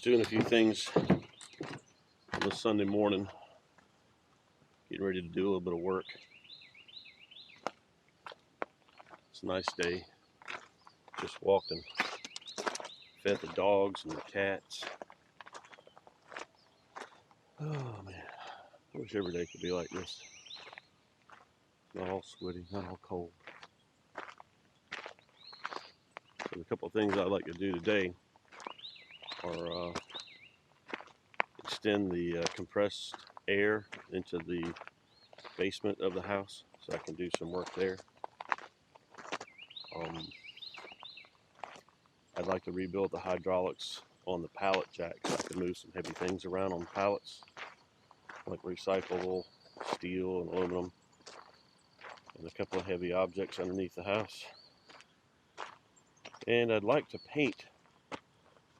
Just doing a few things on this Sunday morning, getting ready to do a little bit of work. It's a nice day. Just walked and fed the dogs and the cats. Oh man, I wish every day could be like this. Not all sweaty, not all cold. So a couple of things I'd like to do today are extend the compressed air into the basement of the house so I can do some work there. I'd like to rebuild the hydraulics on the pallet jack so I can move some heavy things around on pallets, like recyclable steel and aluminum, and a couple of heavy objects underneath the house. And I'd like to paint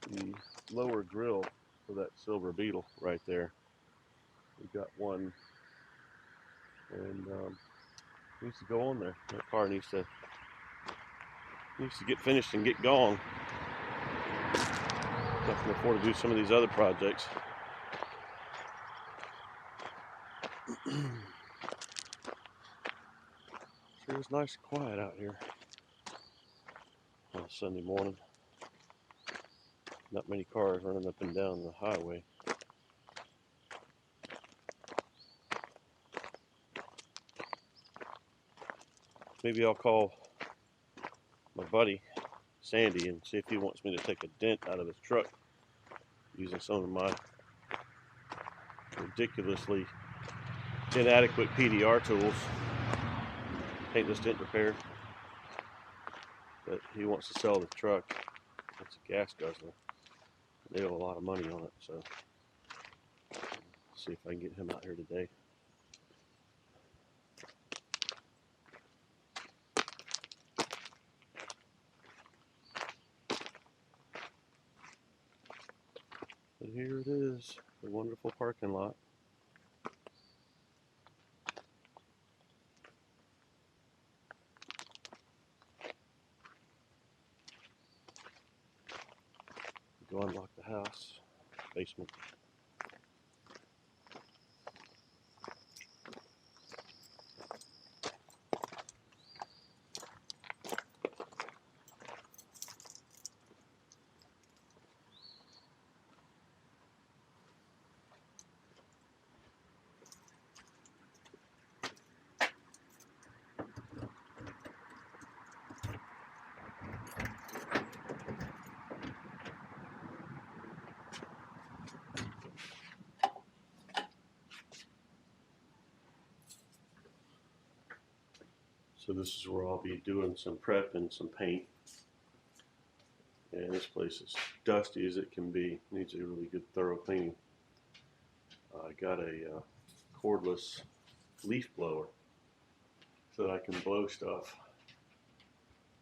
the lower grill for that silver beetle right there. We've got one, and needs to go on there. That car needs to get finished and get going. I can afford to do some of these other projects. Sure is nice and quiet out here on a Sunday morning. Not many cars running up and down the highway. Maybe I'll call my buddy Sandy and see if he wants me to take a dent out of his truck using some of my ridiculously inadequate PDR tools. Paintless dent repair. But he wants to sell the truck. It's a gas guzzler. They owe a lot of money on it, so see if I can get him out here today. And here it is, the wonderful parking lot. Go unlock the house, basement. So this is where I'll be doing some prep and some paint. And this place is dusty as it can be. Needs a really good thorough cleaning. I got a cordless leaf blower so that I can blow stuff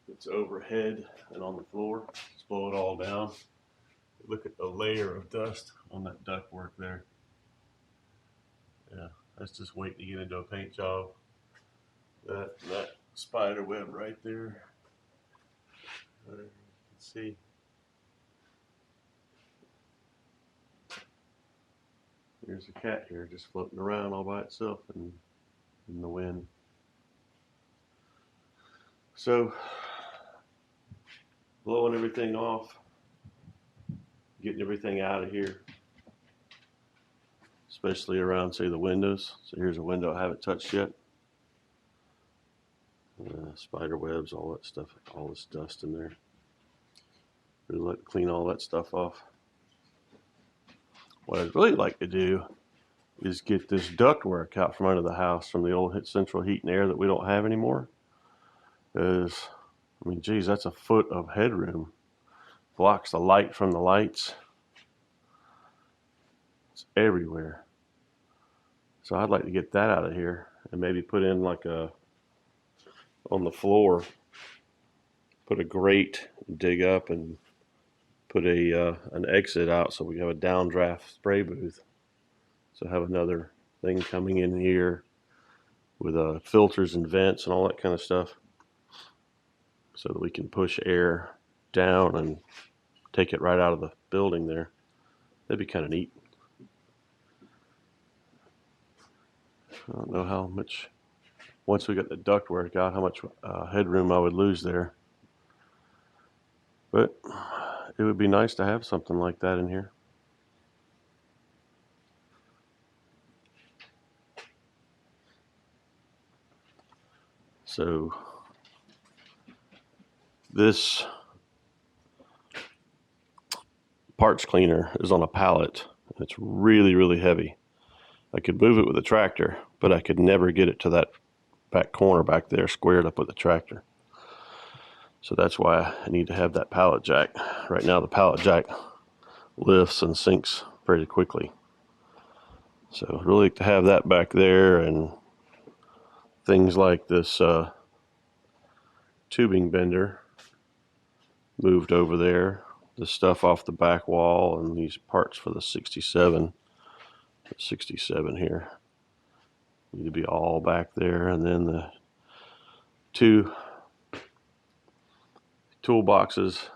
that's overhead and on the floor. Just blow it all down. Look at the layer of dust on that ductwork there. Yeah, that's just waiting to get into a paint job. That spider web right there. You can see. There's a cat here just floating around all by itself in the wind. So, blowing everything off, getting everything out of here, especially around, say, the windows. So here's a window I haven't touched yet. Spider webs, all that stuff, all this dust in there. Really like to clean all that stuff off. What I'd really like to do is get this ductwork out from under the house from the old central heat and air that we don't have anymore. I mean, geez, that's a foot of headroom. Blocks the light from the lights. It's everywhere. So I'd like to get that out of here and maybe put in like on the floor, put a grate, dig up and put an exit out so we have a downdraft spray booth. So have another thing coming in here with filters and vents and all that kind of stuff so that we can push air down and take it right out of the building there. That'd be kind of neat. I don't know how much, once we got the ductwork out, how much headroom I would lose there. But it would be nice to have something like that in here. So this parts cleaner is on a pallet. It's really, really heavy. I could move it with a tractor, but I could never get it to that back corner back there squared up with a tractor. So that's why I need to have that pallet jack. Right now the pallet jack lifts and sinks very quickly. So I'd really like to have that back there, and things like this tubing bender moved over there. The stuff off the back wall and these parts for the 67 here need to be all back there. And then the 2 toolboxes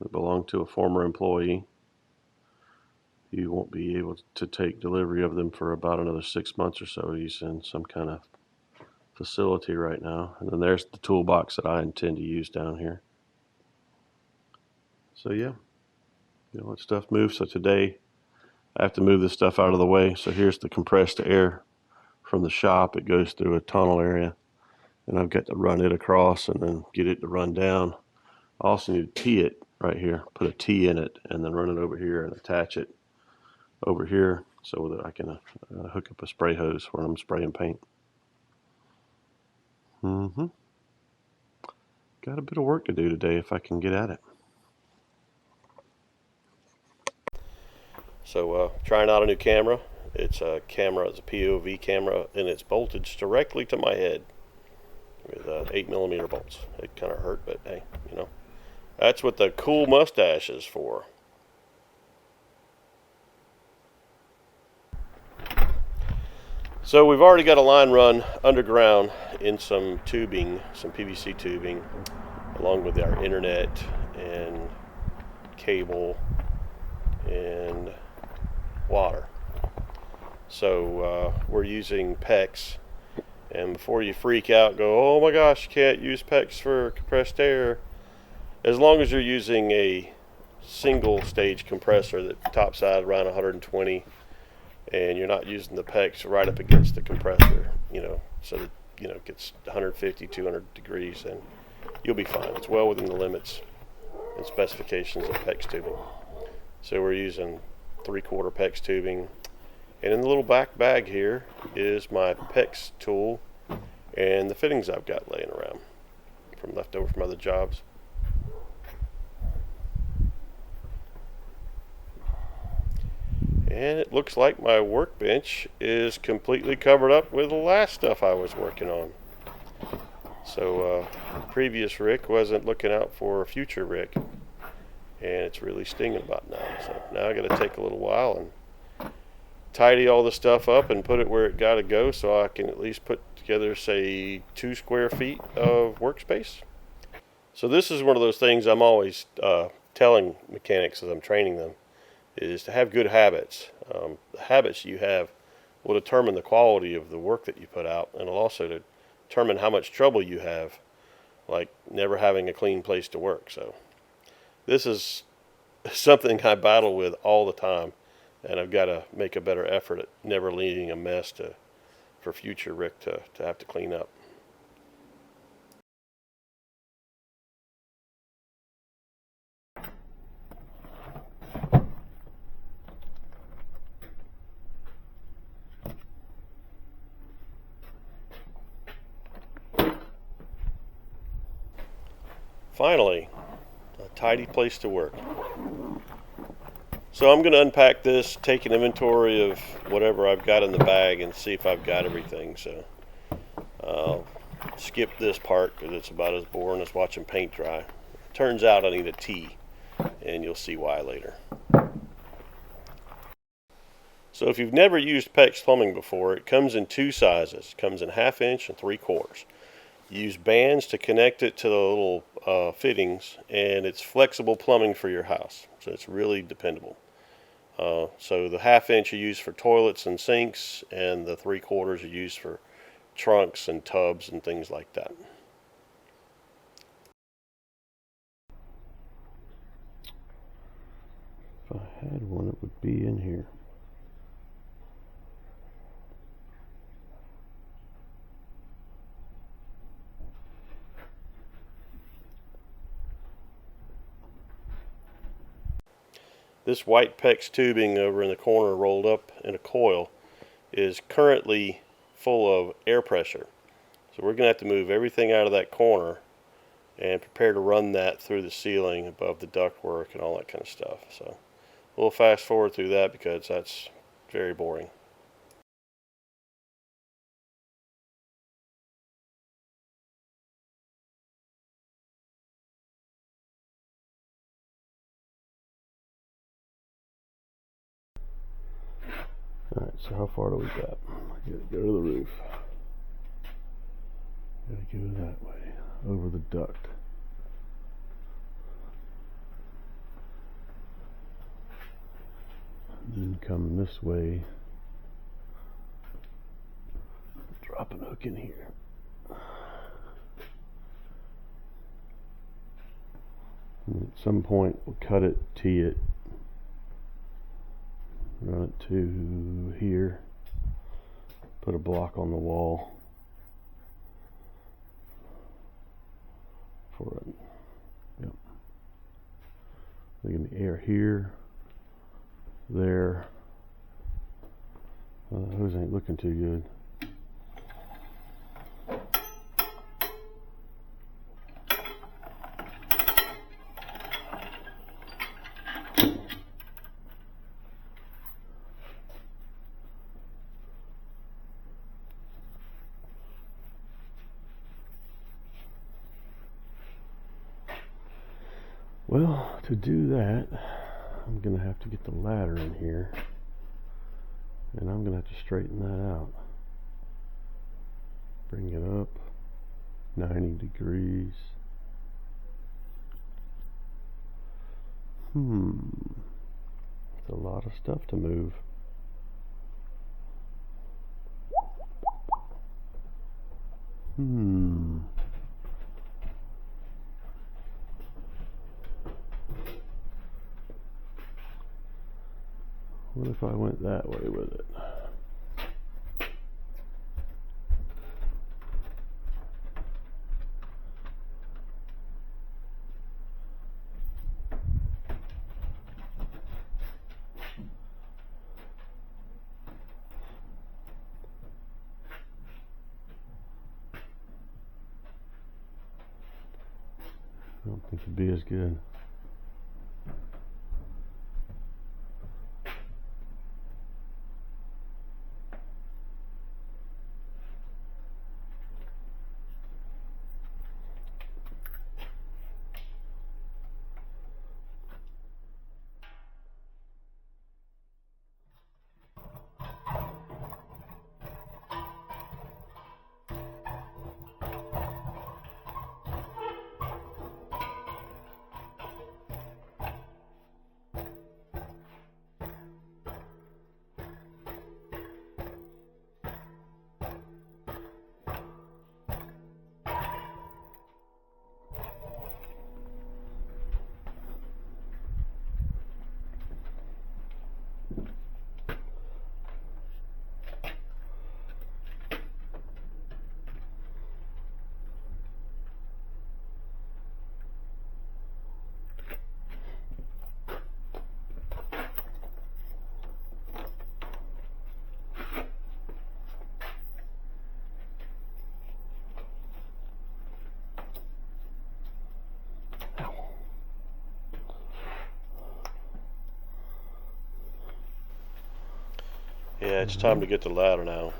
that belong to a former employee. You won't be able to take delivery of them for about another 6 months or so. He's in some kind of facility right now. And then there's the toolbox that I intend to use down here. So yeah, let stuff move. So today I have to move this stuff out of the way. So here's the compressed air from the shop. It goes through a tunnel area, and I've got to run it across and then get it to run down. I also need to tee it right here, put a T in it, and then run it over here and attach it over here so that I can hook up a spray hose when I'm spraying paint. Got a bit of work to do today if I can get at it. So trying out a new camera. It's a POV camera, and it's bolted directly to my head with 8mm bolts. It kind of hurt, but hey, that's what the cool mustache is for. So we've already got a line run underground in some tubing, some PVC tubing, along with our internet and cable and water. So we're using PEX, and before you freak out and go, oh my gosh, you can't use PEX for compressed air, as long as you're using a single stage compressor that tops out around 120, and you're not using the PEX right up against the compressor, so that it gets 150, 200 degrees, and you'll be fine. It's well within the limits and specifications of PEX tubing. So we're using 3/4 PEX tubing, and in the little back bag here is my PEX tool and the fittings I've got laying around from leftover from other jobs. And it looks like my workbench is completely covered up with the last stuff I was working on. So previous Rick wasn't looking out for future Rick, and it's really stinging about now. So now I got to take a little while and tidy all the stuff up and put it where it got to go, so I can at least put together, say, 2 square feet of workspace. So this is one of those things I'm always telling mechanics as I'm training them, is to have good habits. The habits you have will determine the quality of the work that you put out, and it'll also determine how much trouble you have, like never having a clean place to work. So this is something I battle with all the time, and I've got to make a better effort at never leaving a mess for future Rick to have to clean up. Finally, a tidy place to work. So I'm going to unpack this, take an inventory of whatever I've got in the bag, and see if I've got everything. So I'll skip this part because it's about as boring as watching paint dry. Turns out I need a T, and you'll see why later. So if you've never used PEX plumbing before, it comes in 2 sizes. It comes in 1/2 inch and 3/4. You use bands to connect it to the little fittings, and it's flexible plumbing for your house, so it's really dependable. So the 1/2 inch you use for toilets and sinks, and the 3/4 you use for trunks and tubs and things like that. If I had one, it would be in here. This white PEX tubing over in the corner rolled up in a coil is currently full of air pressure. So we're going to have to move everything out of that corner and prepare to run that through the ceiling above the ductwork and all that kind of stuff. So we'll fast forward through that because that's very boring. Alright, so how far do we got? I gotta go to the roof. Gotta go that way, over the duct. And then come this way. Drop an hook in here. And at some point we'll cut it, tee it, run it to here, put a block on the wall for it. Yep. Leaving the air here, there. Well, the hose ain't looking too good. Well, to do that, I'm going to have to get the ladder in here, and I'm going to have to straighten that out. Bring it up 90 degrees. It's a lot of stuff to move. What if I went that way with it? I don't think it'd be as good. Yeah, it's time to get the ladder now.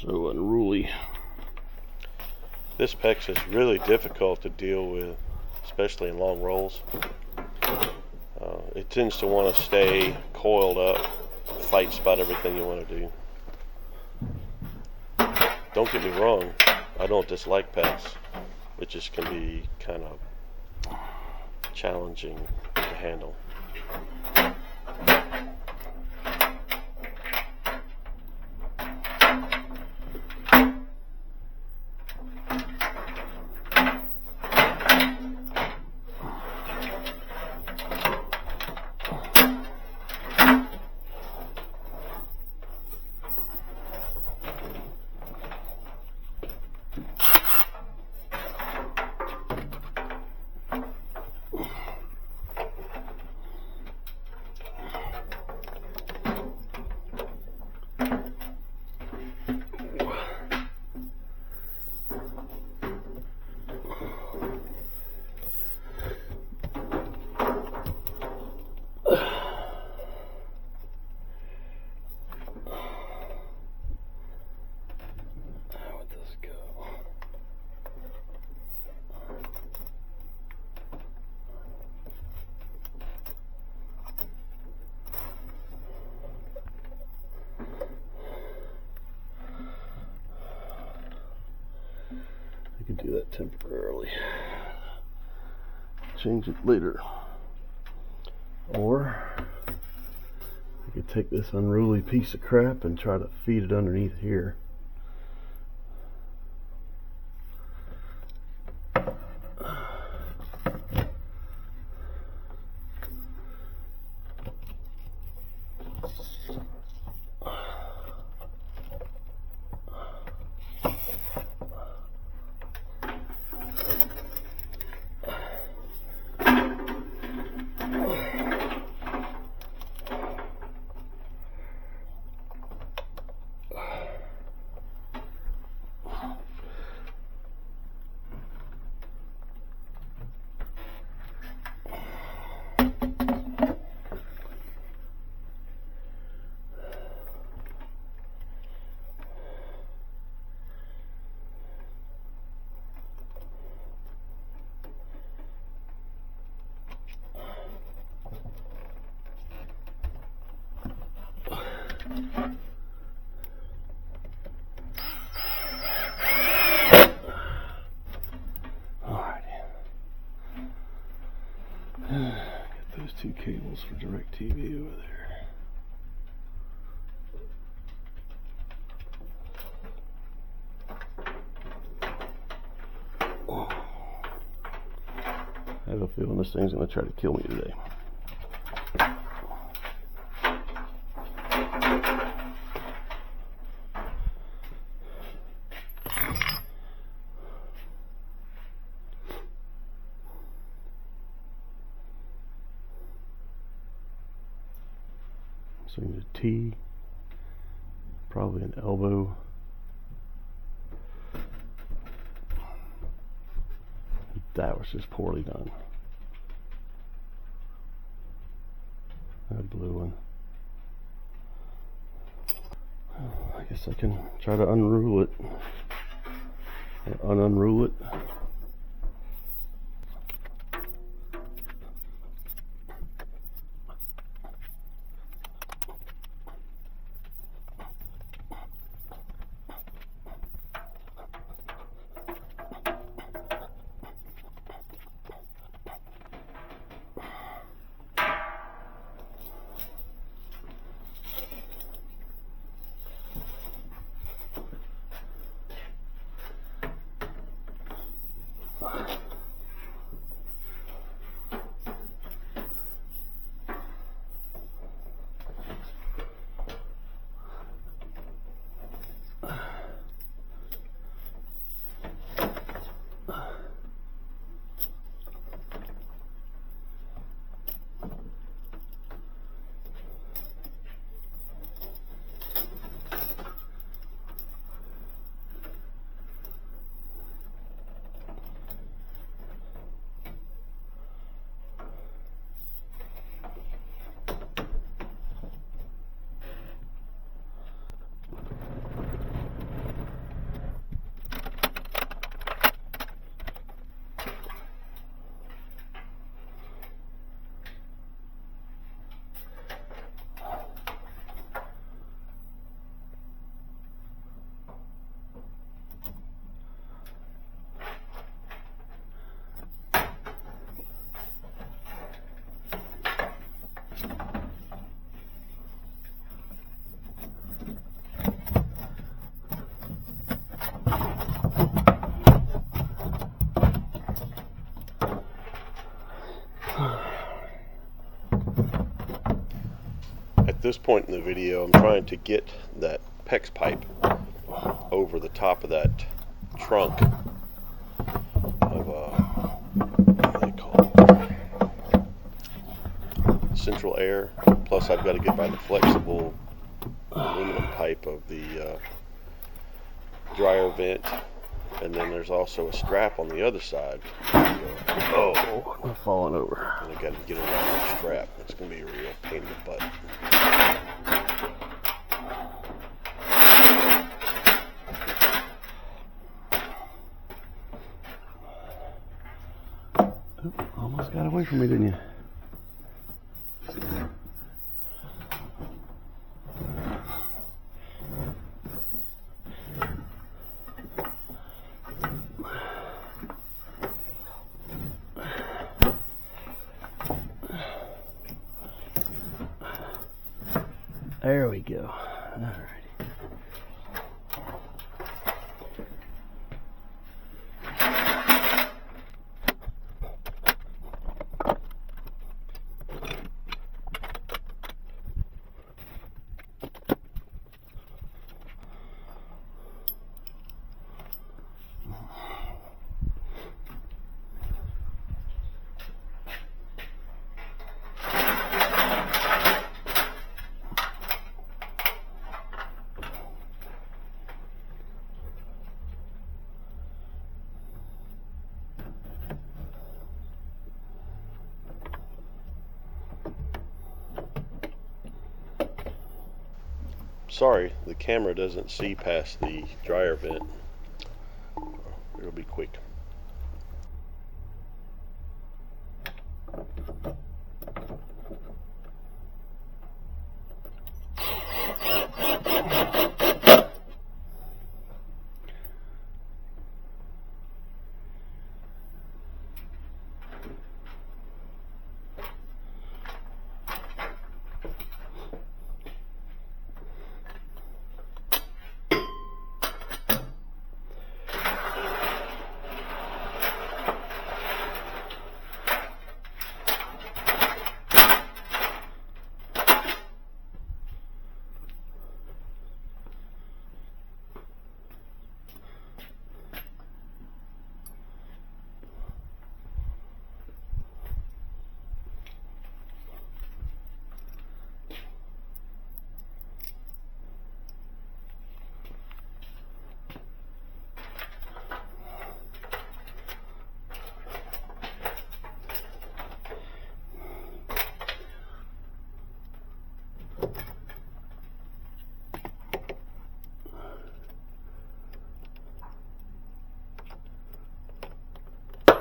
So unruly. This PEX is really difficult to deal with, especially in long rolls. It tends to want to stay coiled up, fights about everything you want to do. Don't get me wrong, I don't dislike PEX. It just can be kind of challenging to handle. I can do that temporarily. Change it later. Or I could take this unruly piece of crap and try to feed it underneath here. Get those two cables for DirecTV over there. I have a feeling this thing's going to try to kill me today. So a T, probably an elbow. That was just poorly done. That blue one. I guess I can try to unroll it. Or ununroll it. this point in the video, I'm trying to get that PEX pipe over the top of that trunk of what do they call it? Central air. Plus, I've got to get by the flexible aluminum pipe of the dryer vent, and then there's also a strap on the other side. Oh, I'm falling over. And I got to get around that strap. It's going to be a real pain in the butt. Almost got away from me, didn't you? There we go. Alrighty. Sorry, the camera doesn't see past the dryer vent. It'll be quick.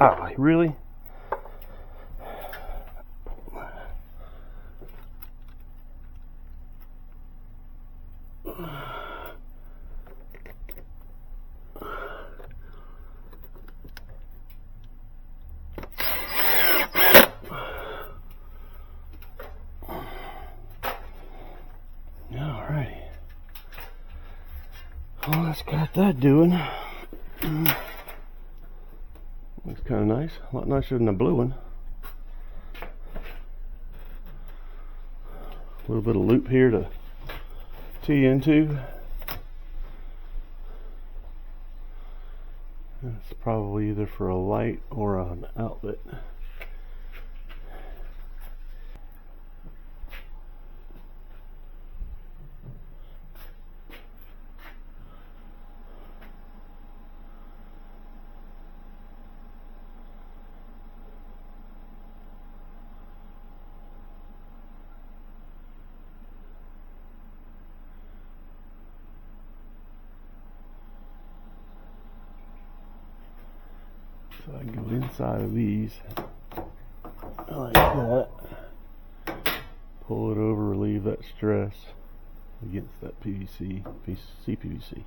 Ah, really? Alrighty. Well, that's got that doing. Looks kind of nice. A lot nicer than the blue one. A little bit of loop here to tee into. It's probably either for a light or an outlet. So I can go inside of these like that, pull it over, relieve that stress against that PVC, CPVC.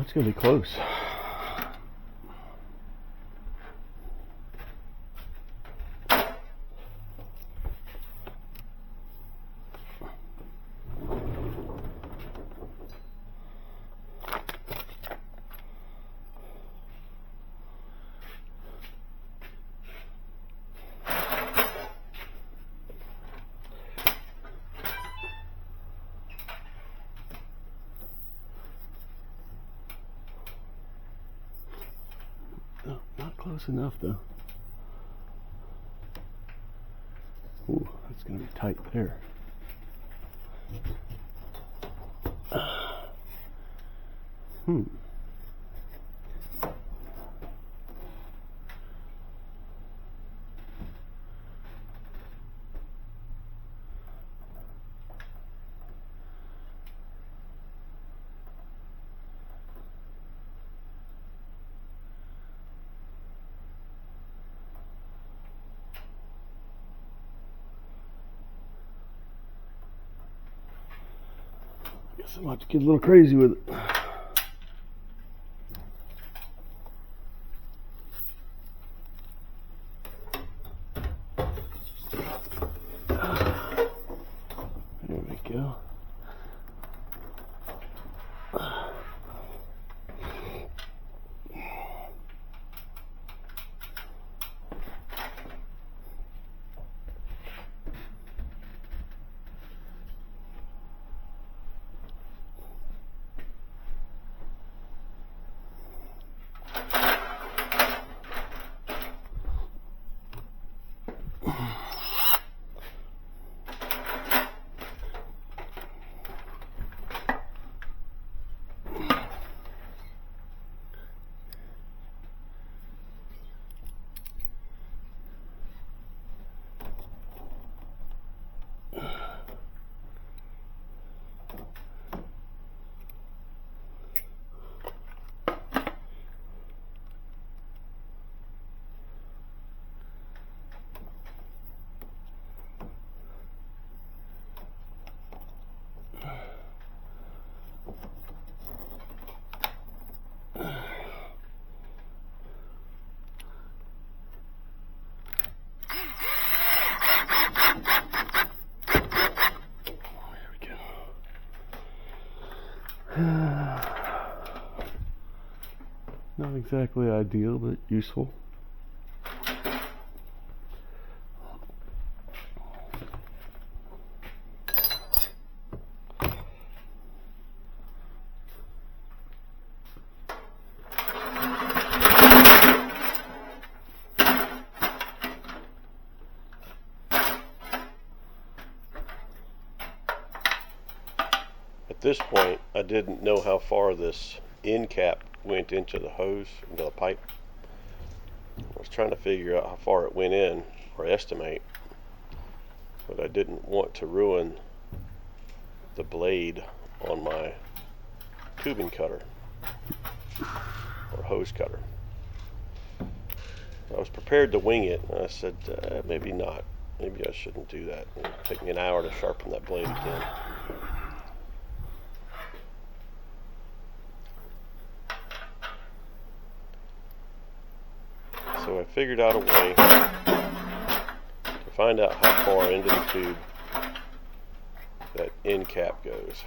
It's gonna be close. No, not close enough though. Ooh, that's gonna be tight there. Hmm. Guess I'm about to get a little crazy with it. There we go. Not exactly ideal, but useful. At this point, I didn't know how far this end cap went into the hose, into the pipe. I was trying to figure out how far it went in, or estimate, but I didn't want to ruin the blade on my tubing cutter, or hose cutter. I was prepared to wing it, and I said, maybe not. Maybe I shouldn't do that. It'll take me an hour to sharpen that blade again. So I figured out a way to find out how far into the tube that end cap goes.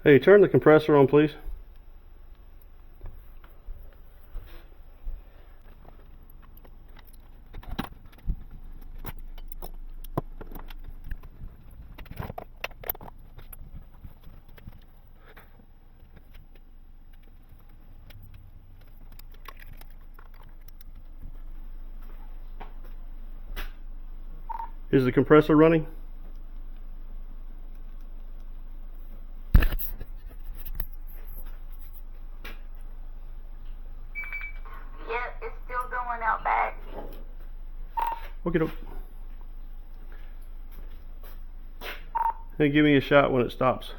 Hey, turn the compressor on, please. Is the compressor running? Yeah, it's still going out back. Okay, doke. Hey, give me a shot when it stops.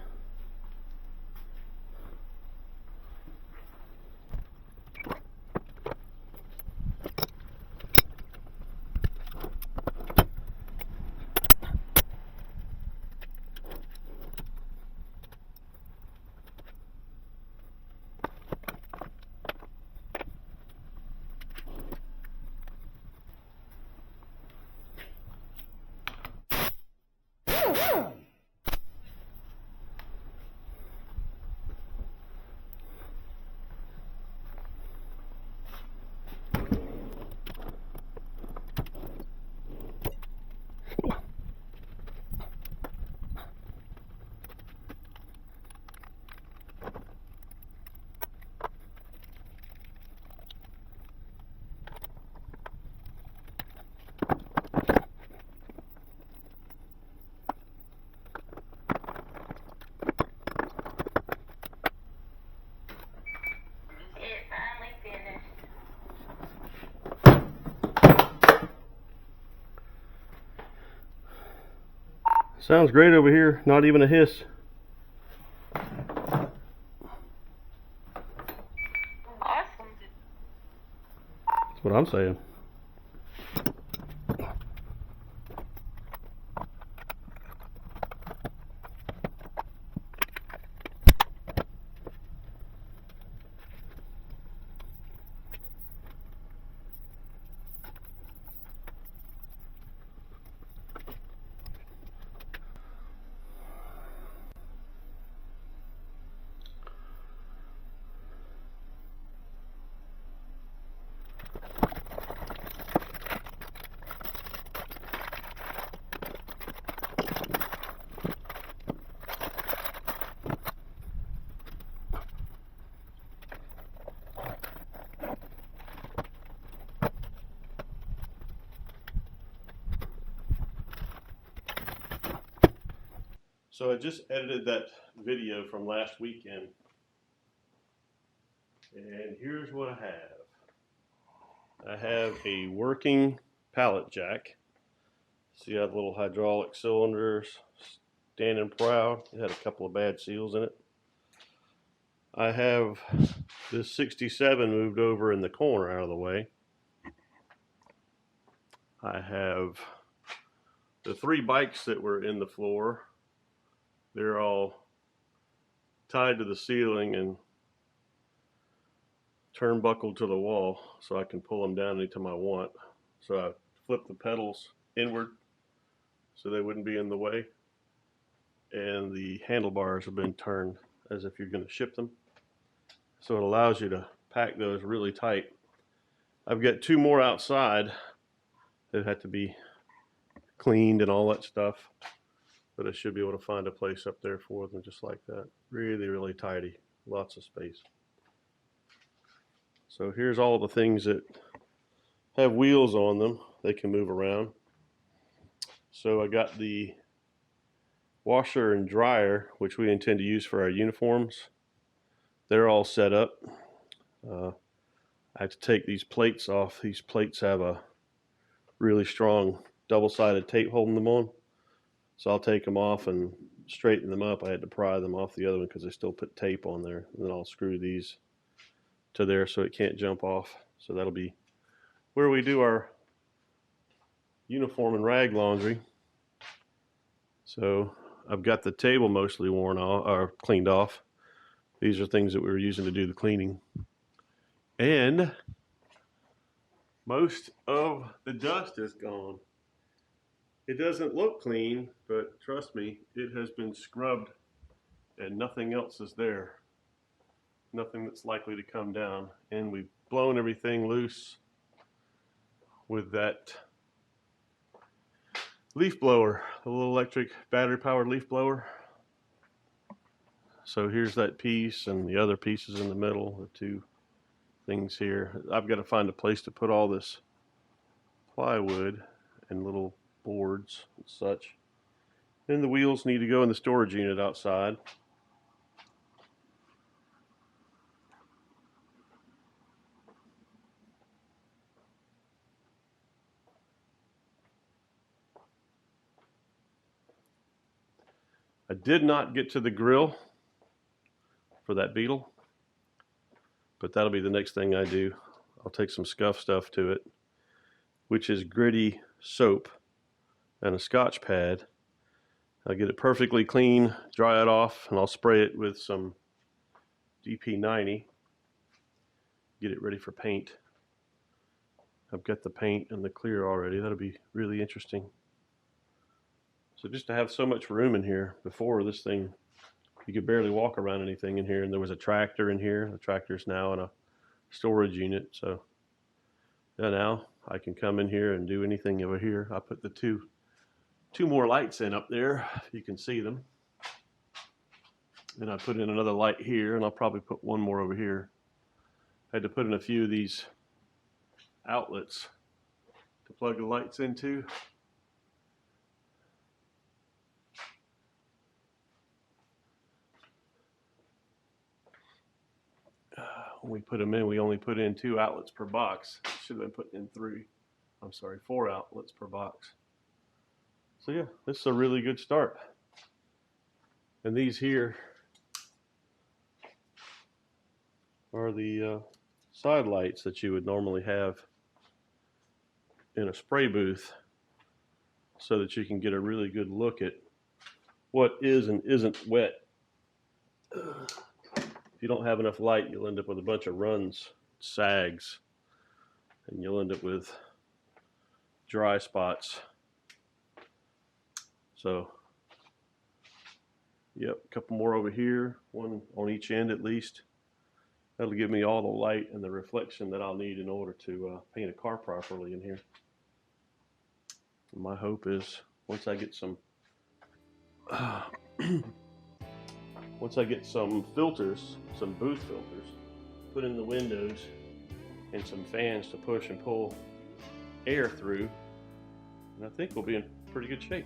It finally finished. Sounds great over here. Not even a hiss. Awesome. That's what I'm saying. So I just edited that video from last weekend, and here's what I have. I have a working pallet jack. See, I have little hydraulic cylinders, standing proud. It had a couple of bad seals in it. I have this 67 moved over in the corner out of the way. I have the 3 bikes that were in the floor. They're all tied to the ceiling and turnbuckled to the wall so I can pull them down anytime I want. So I flip the pedals inward so they wouldn't be in the way. And the handlebars have been turned as if you're going to ship them. So it allows you to pack those really tight. I've got 2 more outside that have to be cleaned and all that stuff. But I should be able to find a place up there for them just like that. Really, really tidy. Lots of space. So here's all the things that have wheels on them. They can move around. So I got the washer and dryer, which we intend to use for our uniforms. They're all set up. I have to take these plates off. These plates have a really strong double-sided tape holding them on. So I'll take them off and straighten them up. I had to pry them off the other one because they still put tape on there. And then I'll screw these to there so it can't jump off. So that'll be where we do our uniform and rag laundry. So I've got the table mostly worn off or cleaned off. These are things that we were using to do the cleaning. And most of the dust is gone. It doesn't look clean, but trust me, it has been scrubbed and nothing else is there. Nothing that's likely to come down. And we've blown everything loose with that leaf blower, a little electric battery powered leaf blower. So here's that piece and the other pieces in the middle, the two things here. I've got to find a place to put all this plywood and little boards and such. And the wheels need to go in the storage unit outside. I did not get to the grill for that beetle, but that'll be the next thing I do. I'll take some scuff stuff to it, which is gritty soap and a Scotch pad. I'll get it perfectly clean, dry it off, and I'll spray it with some DP90. Get it ready for paint. I've got the paint and the clear already. That'll be really interesting. So just to have so much room in here, before this thing, you could barely walk around anything in here, and there was a tractor in here. The tractor's now in a storage unit, so yeah, now I can come in here and do anything over here. I put the two more lights in up there. You can see them. And I put in another light here, and I'll probably put one more over here. I had to put in a few of these outlets to plug the lights into. When we put them in, we only put in 2 outlets per box. Should have been put in 4 outlets per box. So yeah, this is a really good start. And these here are the side lights that you would normally have in a spray booth, so that you can get a really good look at what is and isn't wet. If you don't have enough light, you'll end up with a bunch of runs, sags, and you'll end up with dry spots. So, yep, a couple more over here, one on each end at least. That'll give me all the light and the reflection that I'll need in order to paint a car properly in here. And my hope is once I get some filters, some booth filters, put in the windows, and some fans to push and pull air through, and I think we'll be in pretty good shape.